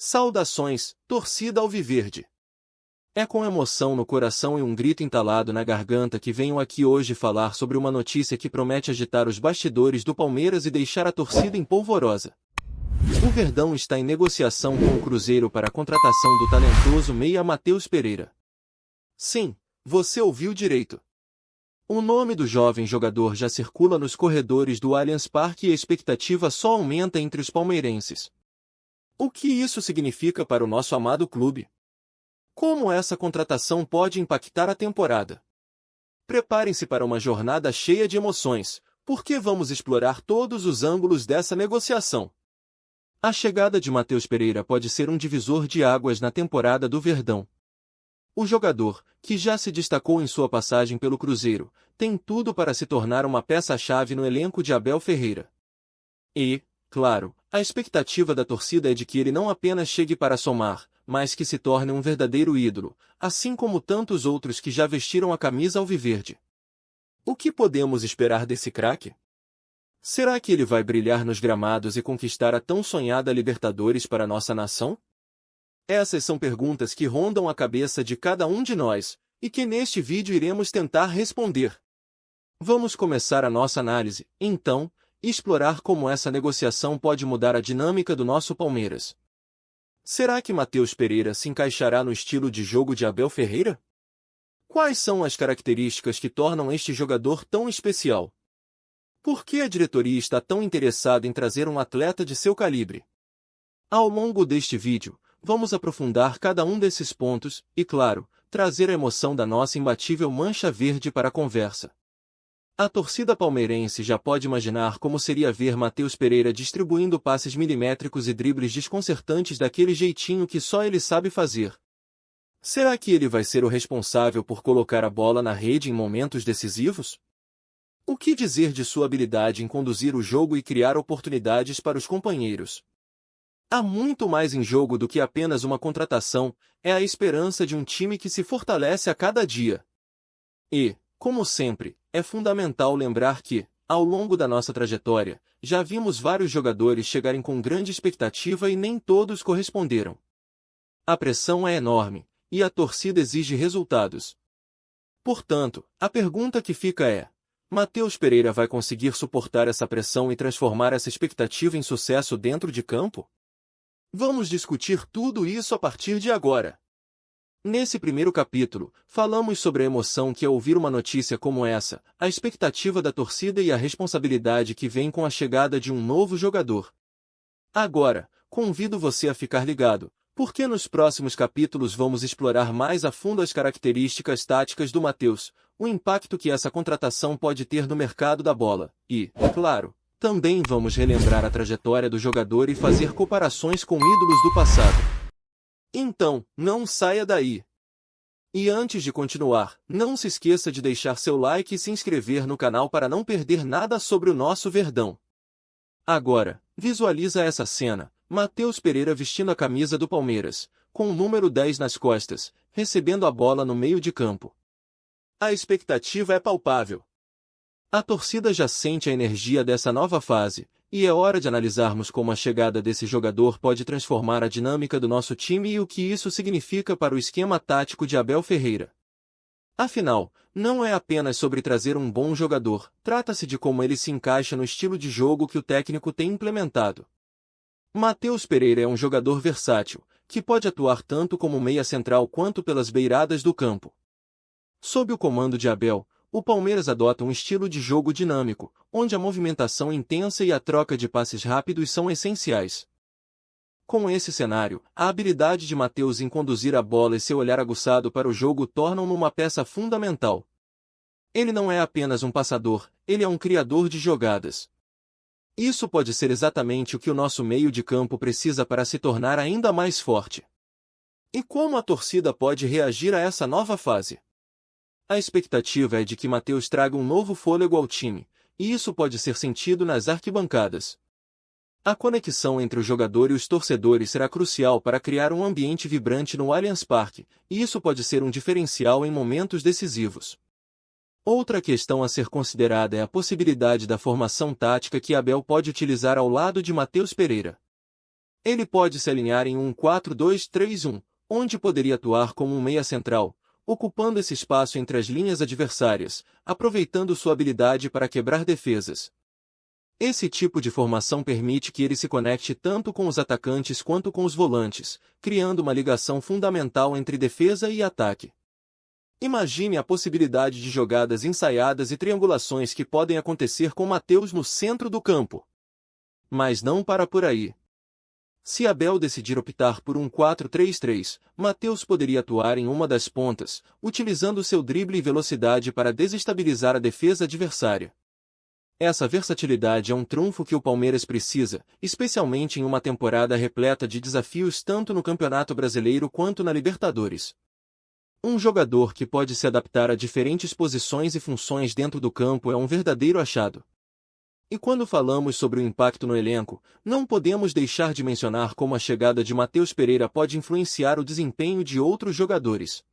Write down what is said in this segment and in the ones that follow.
Saudações, torcida alviverde! É com emoção no coração e um grito entalado na garganta que venho aqui hoje falar sobre uma notícia que promete agitar os bastidores do Palmeiras e deixar a torcida em polvorosa. O Verdão está em negociação com o Cruzeiro para a contratação do talentoso meia Matheus Pereira. Sim, você ouviu direito. O nome do jovem jogador já circula nos corredores do Allianz Parque e a expectativa só aumenta entre os palmeirenses. O que isso significa para o nosso amado clube? Como essa contratação pode impactar a temporada? Preparem-se para uma jornada cheia de emoções, porque vamos explorar todos os ângulos dessa negociação. A chegada de Matheus Pereira pode ser um divisor de águas na temporada do Verdão. O jogador, que já se destacou em sua passagem pelo Cruzeiro, tem tudo para se tornar uma peça-chave no elenco de Abel Ferreira. E, claro, a expectativa da torcida é de que ele não apenas chegue para somar, mas que se torne um verdadeiro ídolo, assim como tantos outros que já vestiram a camisa alviverde. O que podemos esperar desse craque? Será que ele vai brilhar nos gramados e conquistar a tão sonhada Libertadores para nossa nação? Essas são perguntas que rondam a cabeça de cada um de nós, e que neste vídeo iremos tentar responder. Vamos começar a nossa análise, então, e explorar como essa negociação pode mudar a dinâmica do nosso Palmeiras. Será que Matheus Pereira se encaixará no estilo de jogo de Abel Ferreira? Quais são as características que tornam este jogador tão especial? Por que a diretoria está tão interessada em trazer um atleta de seu calibre? Ao longo deste vídeo, vamos aprofundar cada um desses pontos e, claro, trazer a emoção da nossa imbatível mancha verde para a conversa. A torcida palmeirense já pode imaginar como seria ver Matheus Pereira distribuindo passes milimétricos e dribles desconcertantes daquele jeitinho que só ele sabe fazer. Será que ele vai ser o responsável por colocar a bola na rede em momentos decisivos? O que dizer de sua habilidade em conduzir o jogo e criar oportunidades para os companheiros? Há muito mais em jogo do que apenas uma contratação, é a esperança de um time que se fortalece a cada dia. E, como sempre, é fundamental lembrar que, ao longo da nossa trajetória, já vimos vários jogadores chegarem com grande expectativa e nem todos corresponderam. A pressão é enorme, e a torcida exige resultados. Portanto, a pergunta que fica é: Matheus Pereira vai conseguir suportar essa pressão e transformar essa expectativa em sucesso dentro de campo? Vamos discutir tudo isso a partir de agora. Nesse primeiro capítulo, falamos sobre a emoção que é ouvir uma notícia como essa, a expectativa da torcida e a responsabilidade que vem com a chegada de um novo jogador. Agora, convido você a ficar ligado, porque nos próximos capítulos vamos explorar mais a fundo as características táticas do Matheus, o impacto que essa contratação pode ter no mercado da bola, e, claro, também vamos relembrar a trajetória do jogador e fazer comparações com ídolos do passado. Então, não saia daí! E antes de continuar, não se esqueça de deixar seu like e se inscrever no canal para não perder nada sobre o nosso Verdão. Agora, visualiza essa cena, Matheus Pereira vestindo a camisa do Palmeiras, com o número 10 nas costas, recebendo a bola no meio de campo. A expectativa é palpável. A torcida já sente a energia dessa nova fase, e é hora de analisarmos como a chegada desse jogador pode transformar a dinâmica do nosso time e o que isso significa para o esquema tático de Abel Ferreira. Afinal, não é apenas sobre trazer um bom jogador, trata-se de como ele se encaixa no estilo de jogo que o técnico tem implementado. Matheus Pereira é um jogador versátil, que pode atuar tanto como meia central quanto pelas beiradas do campo. Sob o comando de Abel, o Palmeiras adota um estilo de jogo dinâmico, onde a movimentação intensa e a troca de passes rápidos são essenciais. Com esse cenário, a habilidade de Matheus em conduzir a bola e seu olhar aguçado para o jogo tornam-no uma peça fundamental. Ele não é apenas um passador, ele é um criador de jogadas. Isso pode ser exatamente o que o nosso meio de campo precisa para se tornar ainda mais forte. E como a torcida pode reagir a essa nova fase? A expectativa é de que Matheus traga um novo fôlego ao time, e isso pode ser sentido nas arquibancadas. A conexão entre o jogador e os torcedores será crucial para criar um ambiente vibrante no Allianz Parque, e isso pode ser um diferencial em momentos decisivos. Outra questão a ser considerada é a possibilidade da formação tática que Abel pode utilizar ao lado de Matheus Pereira. Ele pode se alinhar em um 4-2-3-1, onde poderia atuar como um meia central, ocupando esse espaço entre as linhas adversárias, aproveitando sua habilidade para quebrar defesas. Esse tipo de formação permite que ele se conecte tanto com os atacantes quanto com os volantes, criando uma ligação fundamental entre defesa e ataque. Imagine a possibilidade de jogadas ensaiadas e triangulações que podem acontecer com Matheus no centro do campo. Mas não para por aí. Se Abel decidir optar por um 4-3-3, Matheus poderia atuar em uma das pontas, utilizando seu drible e velocidade para desestabilizar a defesa adversária. Essa versatilidade é um trunfo que o Palmeiras precisa, especialmente em uma temporada repleta de desafios tanto no Campeonato Brasileiro quanto na Libertadores. Um jogador que pode se adaptar a diferentes posições e funções dentro do campo é um verdadeiro achado. E quando falamos sobre o impacto no elenco, não podemos deixar de mencionar como a chegada de Matheus Pereira pode influenciar o desempenho de outros jogadores.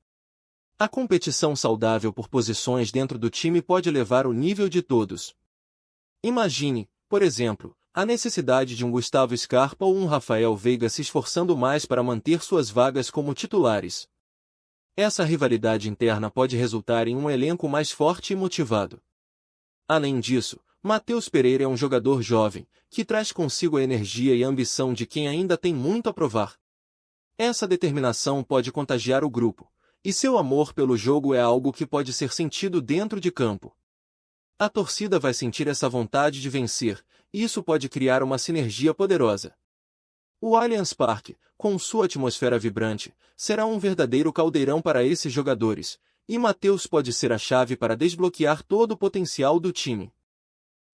A competição saudável por posições dentro do time pode elevar o nível de todos. Imagine, por exemplo, a necessidade de um Gustavo Scarpa ou um Rafael Veiga se esforçando mais para manter suas vagas como titulares. Essa rivalidade interna pode resultar em um elenco mais forte e motivado. Além disso, Matheus Pereira é um jogador jovem, que traz consigo a energia e a ambição de quem ainda tem muito a provar. Essa determinação pode contagiar o grupo, e seu amor pelo jogo é algo que pode ser sentido dentro de campo. A torcida vai sentir essa vontade de vencer, e isso pode criar uma sinergia poderosa. O Allianz Parque, com sua atmosfera vibrante, será um verdadeiro caldeirão para esses jogadores, e Matheus pode ser a chave para desbloquear todo o potencial do time.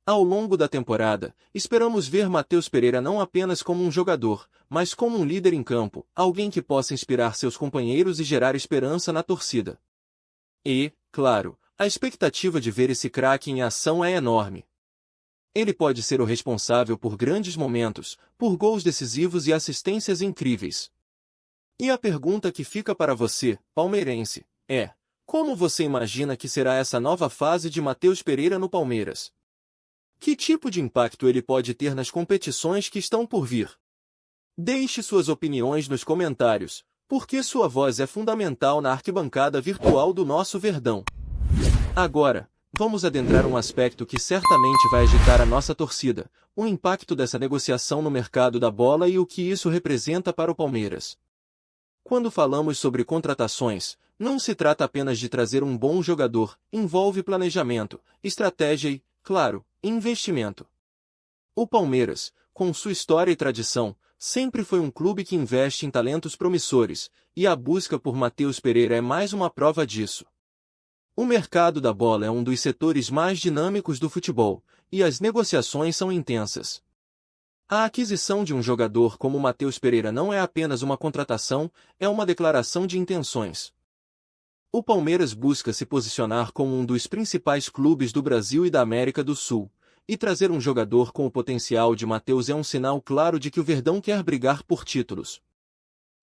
Ao longo da temporada, esperamos ver Matheus Pereira não apenas como um jogador, mas como um líder em campo, alguém que possa inspirar seus companheiros e gerar esperança na torcida. E, claro, a expectativa de ver esse craque em ação é enorme. Ele pode ser o responsável por grandes momentos, por gols decisivos e assistências incríveis. E a pergunta que fica para você, palmeirense, é: como você imagina que será essa nova fase de Matheus Pereira no Palmeiras? Que tipo de impacto ele pode ter nas competições que estão por vir? Deixe suas opiniões nos comentários, porque sua voz é fundamental na arquibancada virtual do nosso Verdão. Agora, vamos adentrar um aspecto que certamente vai agitar a nossa torcida, o impacto dessa negociação no mercado da bola e o que isso representa para o Palmeiras. Quando falamos sobre contratações, não se trata apenas de trazer um bom jogador, envolve planejamento, estratégia e, claro, investimento. O Palmeiras, com sua história e tradição, sempre foi um clube que investe em talentos promissores, e a busca por Matheus Pereira é mais uma prova disso. O mercado da bola é um dos setores mais dinâmicos do futebol, e as negociações são intensas. A aquisição de um jogador como Matheus Pereira não é apenas uma contratação, é uma declaração de intenções. O Palmeiras busca se posicionar como um dos principais clubes do Brasil e da América do Sul, e trazer um jogador com o potencial de Matheus é um sinal claro de que o Verdão quer brigar por títulos.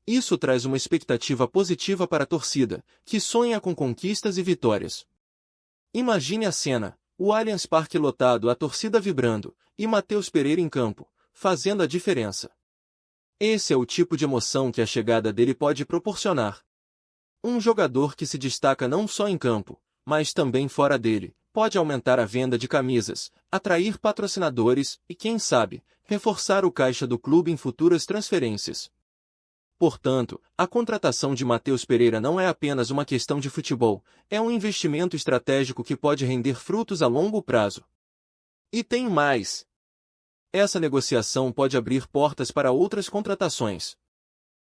Isso traz uma expectativa positiva para a torcida, que sonha com conquistas e vitórias. Imagine a cena, o Allianz Parque lotado, a torcida vibrando, e Matheus Pereira em campo, fazendo a diferença. Esse é o tipo de emoção que a chegada dele pode proporcionar. Um jogador que se destaca não só em campo, mas também fora dele, pode aumentar a venda de camisas, atrair patrocinadores e, quem sabe, reforçar o caixa do clube em futuras transferências. Portanto, a contratação de Matheus Pereira não é apenas uma questão de futebol, é um investimento estratégico que pode render frutos a longo prazo. E tem mais. Essa negociação pode abrir portas para outras contratações.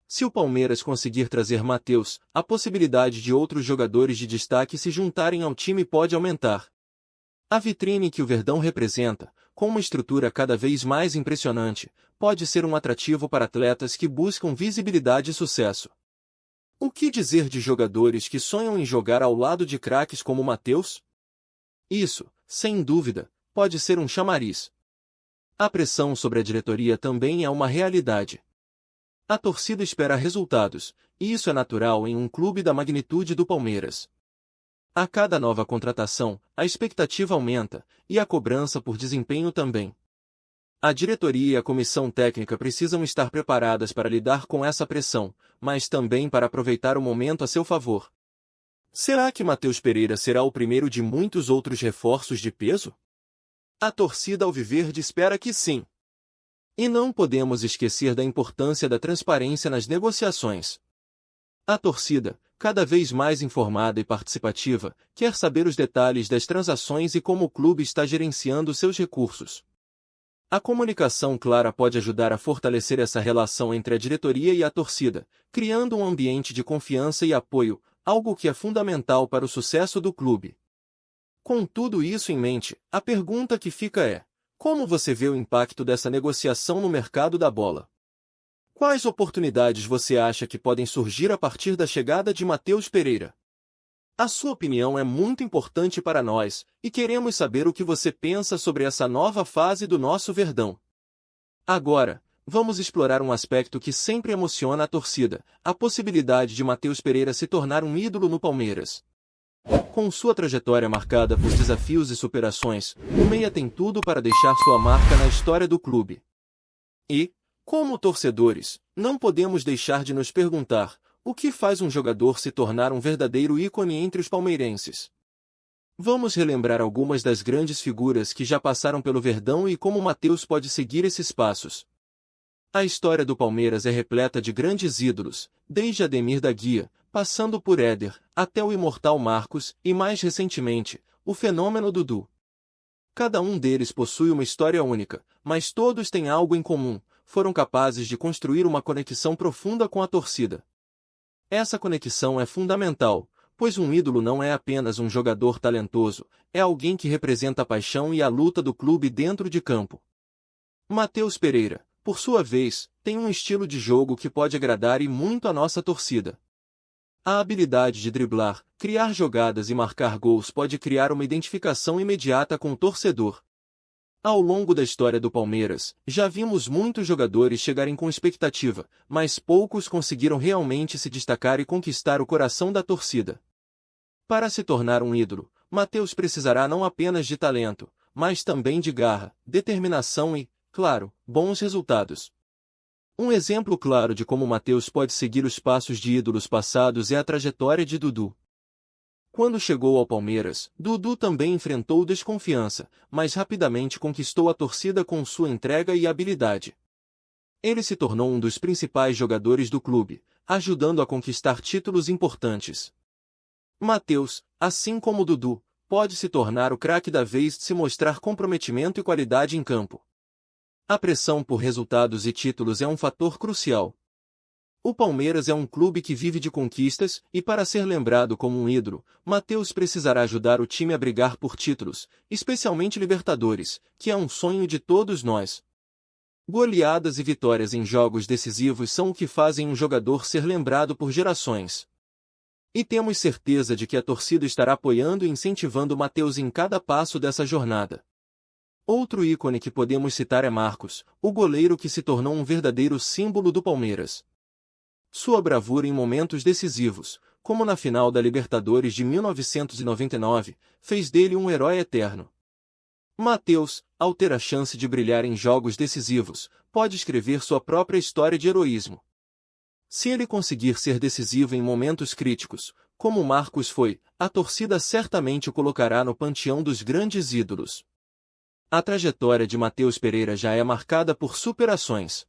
Se o Palmeiras conseguir trazer Matheus, a possibilidade de outros jogadores de destaque se juntarem ao time pode aumentar. A vitrine que o Verdão representa, com uma estrutura cada vez mais impressionante, pode ser um atrativo para atletas que buscam visibilidade e sucesso. O que dizer de jogadores que sonham em jogar ao lado de craques como Matheus? Isso, sem dúvida, pode ser um chamariz. A pressão sobre a diretoria também é uma realidade. A torcida espera resultados, e isso é natural em um clube da magnitude do Palmeiras. A cada nova contratação, a expectativa aumenta, e a cobrança por desempenho também. A diretoria e a comissão técnica precisam estar preparadas para lidar com essa pressão, mas também para aproveitar o momento a seu favor. Será que Matheus Pereira será o primeiro de muitos outros reforços de peso? A torcida alviverde espera que sim. E não podemos esquecer da importância da transparência nas negociações. A torcida, cada vez mais informada e participativa, quer saber os detalhes das transações e como o clube está gerenciando seus recursos. A comunicação clara pode ajudar a fortalecer essa relação entre a diretoria e a torcida, criando um ambiente de confiança e apoio, algo que é fundamental para o sucesso do clube. Com tudo isso em mente, a pergunta que fica é: como você vê o impacto dessa negociação no mercado da bola? Quais oportunidades você acha que podem surgir a partir da chegada de Matheus Pereira? A sua opinião é muito importante para nós, e queremos saber o que você pensa sobre essa nova fase do nosso Verdão. Agora, vamos explorar um aspecto que sempre emociona a torcida: a possibilidade de Matheus Pereira se tornar um ídolo no Palmeiras. Com sua trajetória marcada por desafios e superações, o meia tem tudo para deixar sua marca na história do clube. E, como torcedores, não podemos deixar de nos perguntar: o que faz um jogador se tornar um verdadeiro ícone entre os palmeirenses? Vamos relembrar algumas das grandes figuras que já passaram pelo Verdão e como Matheus pode seguir esses passos. A história do Palmeiras é repleta de grandes ídolos, desde Ademir da Guia, passando por Éder, até o imortal Marcos e, mais recentemente, o fenômeno Dudu. Cada um deles possui uma história única, mas todos têm algo em comum: foram capazes de construir uma conexão profunda com a torcida. Essa conexão é fundamental, pois um ídolo não é apenas um jogador talentoso, é alguém que representa a paixão e a luta do clube dentro de campo. Matheus Pereira, por sua vez, tem um estilo de jogo que pode agradar e muito a nossa torcida. A habilidade de driblar, criar jogadas e marcar gols pode criar uma identificação imediata com o torcedor. Ao longo da história do Palmeiras, já vimos muitos jogadores chegarem com expectativa, mas poucos conseguiram realmente se destacar e conquistar o coração da torcida. Para se tornar um ídolo, Matheus precisará não apenas de talento, mas também de garra, determinação e, claro, bons resultados. Um exemplo claro de como Matheus pode seguir os passos de ídolos passados é a trajetória de Dudu. Quando chegou ao Palmeiras, Dudu também enfrentou desconfiança, mas rapidamente conquistou a torcida com sua entrega e habilidade. Ele se tornou um dos principais jogadores do clube, ajudando a conquistar títulos importantes. Matheus, assim como Dudu, pode se tornar o craque da vez se mostrar comprometimento e qualidade em campo. A pressão por resultados e títulos é um fator crucial. O Palmeiras é um clube que vive de conquistas, e para ser lembrado como um ídolo, Matheus precisará ajudar o time a brigar por títulos, especialmente Libertadores, que é um sonho de todos nós. Goleadas e vitórias em jogos decisivos são o que fazem um jogador ser lembrado por gerações. E temos certeza de que a torcida estará apoiando e incentivando Matheus em cada passo dessa jornada. Outro ícone que podemos citar é Marcos, o goleiro que se tornou um verdadeiro símbolo do Palmeiras. Sua bravura em momentos decisivos, como na final da Libertadores de 1999, fez dele um herói eterno. Matheus, ao ter a chance de brilhar em jogos decisivos, pode escrever sua própria história de heroísmo. Se ele conseguir ser decisivo em momentos críticos, como Marcos foi, a torcida certamente o colocará no panteão dos grandes ídolos. A trajetória de Matheus Pereira já é marcada por superações.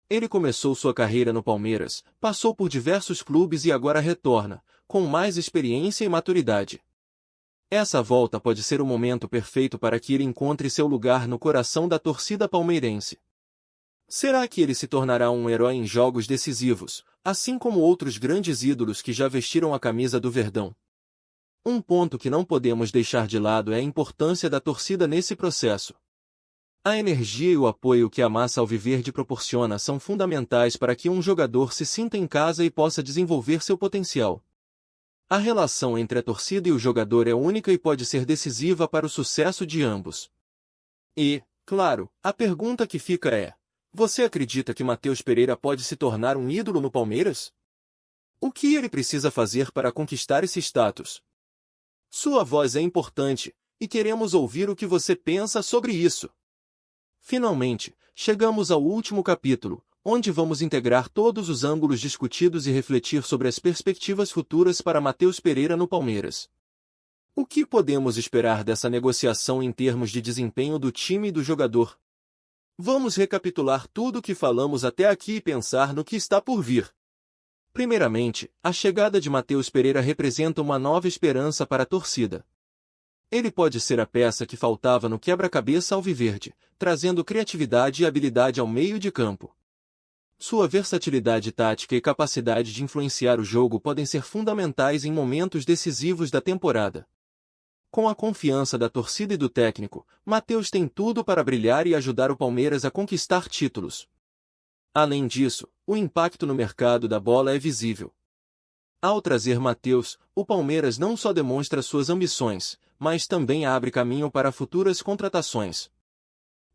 Ele começou sua carreira no Palmeiras, passou por diversos clubes e agora retorna, com mais experiência e maturidade. Essa volta pode ser o momento perfeito para que ele encontre seu lugar no coração da torcida palmeirense. Será que ele se tornará um herói em jogos decisivos, assim como outros grandes ídolos que já vestiram a camisa do Verdão? Um ponto que não podemos deixar de lado é a importância da torcida nesse processo. A energia e o apoio que a massa alviverde proporciona são fundamentais para que um jogador se sinta em casa e possa desenvolver seu potencial. A relação entre a torcida e o jogador é única e pode ser decisiva para o sucesso de ambos. E, claro, a pergunta que fica é: você acredita que Matheus Pereira pode se tornar um ídolo no Palmeiras? O que ele precisa fazer para conquistar esse status? Sua voz é importante, e queremos ouvir o que você pensa sobre isso. Finalmente, chegamos ao último capítulo, onde vamos integrar todos os ângulos discutidos e refletir sobre as perspectivas futuras para Matheus Pereira no Palmeiras. O que podemos esperar dessa negociação em termos de desempenho do time e do jogador? Vamos recapitular tudo o que falamos até aqui e pensar no que está por vir. Primeiramente, a chegada de Matheus Pereira representa uma nova esperança para a torcida. Ele pode ser a peça que faltava no quebra-cabeça alviverde, trazendo criatividade e habilidade ao meio de campo. Sua versatilidade tática e capacidade de influenciar o jogo podem ser fundamentais em momentos decisivos da temporada. Com a confiança da torcida e do técnico, Matheus tem tudo para brilhar e ajudar o Palmeiras a conquistar títulos. Além disso, o impacto no mercado da bola é visível. Ao trazer Matheus, o Palmeiras não só demonstra suas ambições, mas também abre caminho para futuras contratações.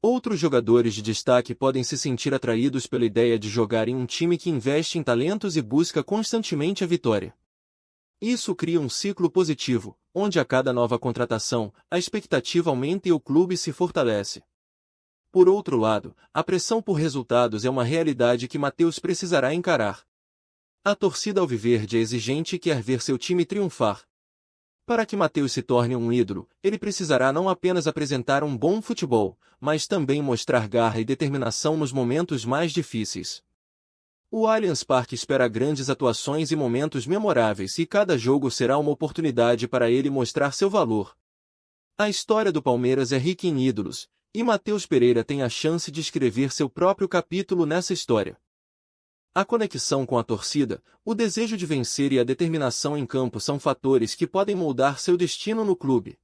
Outros jogadores de destaque podem se sentir atraídos pela ideia de jogar em um time que investe em talentos e busca constantemente a vitória. Isso cria um ciclo positivo, onde a cada nova contratação, a expectativa aumenta e o clube se fortalece. Por outro lado, a pressão por resultados é uma realidade que Matheus precisará encarar. A torcida alviverde é exigente e quer ver seu time triunfar. Para que Matheus se torne um ídolo, ele precisará não apenas apresentar um bom futebol, mas também mostrar garra e determinação nos momentos mais difíceis. O Allianz Parque espera grandes atuações e momentos memoráveis e cada jogo será uma oportunidade para ele mostrar seu valor. A história do Palmeiras é rica em ídolos, e Matheus Pereira tem a chance de escrever seu próprio capítulo nessa história. A conexão com a torcida, o desejo de vencer e a determinação em campo são fatores que podem moldar seu destino no clube.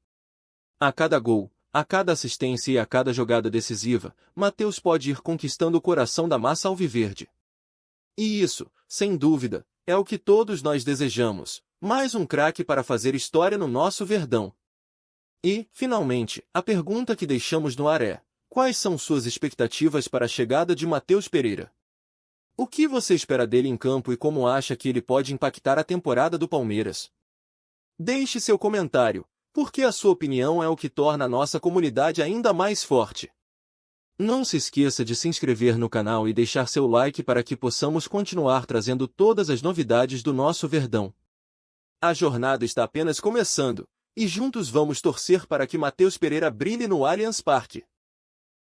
A cada gol, a cada assistência e a cada jogada decisiva, Matheus pode ir conquistando o coração da massa alviverde. E isso, sem dúvida, é o que todos nós desejamos, mais um craque para fazer história no nosso Verdão. E, finalmente, a pergunta que deixamos no ar é: quais são suas expectativas para a chegada de Matheus Pereira? O que você espera dele em campo e como acha que ele pode impactar a temporada do Palmeiras? Deixe seu comentário, porque a sua opinião é o que torna a nossa comunidade ainda mais forte. Não se esqueça de se inscrever no canal e deixar seu like para que possamos continuar trazendo todas as novidades do nosso Verdão. A jornada está apenas começando, e juntos vamos torcer para que Matheus Pereira brilhe no Allianz Parque.